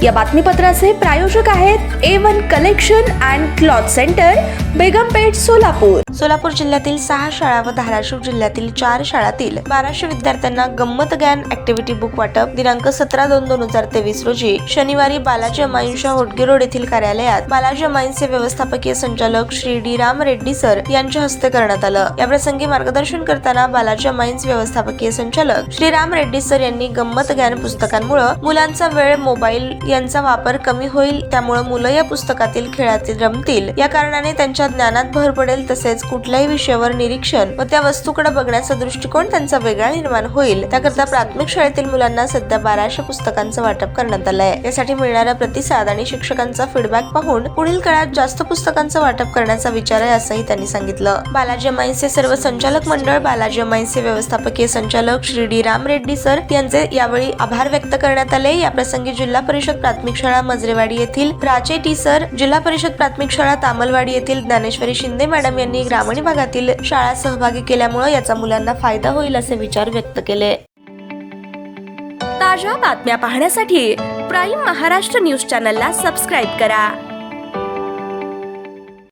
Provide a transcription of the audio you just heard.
या बातमीपत्राचे प्रायोजक आहेत A1 collection and cloth centre, Begumpeth, Solapur. Solapur जिल्ह्यातील 6 शाळा व धाराशिव जिल्ह्यातील 4 शाळातील 1200 विद्यार्थ्यांना गंमत ज्ञान ऍक्टिव्हिटी बुक वाटप दिनांक 17/2/2023 रोजी शनिवारी बालाजी अमाईंच्या होटगे रोड येथील कार्यालयात बालाजी अमाईंचे व्यवस्थापकीय संचालक श्री डी राम रेड्डी सर यांच्या हस्ते करण्यात आलं. या प्रसंगी मार्गदर्शन करताना बालाजी अमाईंचे व्यवस्थापकीय संचालक श्री राम रेड्डी सर यांनी गंमत ज्ञान पुस्तकांमुळे मुलांचा वेळ, मोबाईल यांचा वापर कमी होईल, त्यामुळे मुलं या पुस्तकातील खेळातील रमतील, या कारणाने त्यांच्या ज्ञानात भर पडेल, तसेच कुठल्याही विषयावर निरीक्षण व त्या वस्तूकडे बघण्याचा दृष्टिकोन त्यांचा वेगळा निर्माण होईल. त्याकरता प्राथमिक शाळेतील मुलांना सध्या 1200 पुस्तकांचं वाटप करण्यात आलंय. यासाठी मिळणारा प्रतिसाद आणि शिक्षकांचा फीडबॅक पाहून पुढील काळात जास्त पुस्तकांचं वाटप करण्याचा विचार आहे, असंही त्यांनी सांगितलं. बालाजी अमाईंचे सर्व संचालक मंडळ, बालाजी अमाईंचे व्यवस्थापकीय संचालक श्री डी राम रेड्डी सर यांचे यावेळी आभार व्यक्त करण्यात आले. या प्रसंगी जिल्हा परिषद प्राथमिक शाळा मजरेवाडी येथील प्राचे टी सर, जिल्हा परिषद प्राथमिक शाळा तामलवाडी येथील ज्ञानेश्वरी शिंदे मॅडम यांनी ग्रामीण भागातील शाळा सहभागी केल्यामुळे याचा मुलांना फायदा होईल असे विचार व्यक्त केले. ताज्या बातम्या पाहण्यासाठी प्राईम महाराष्ट्र न्यूज चॅनलला सबस्क्राईब करा.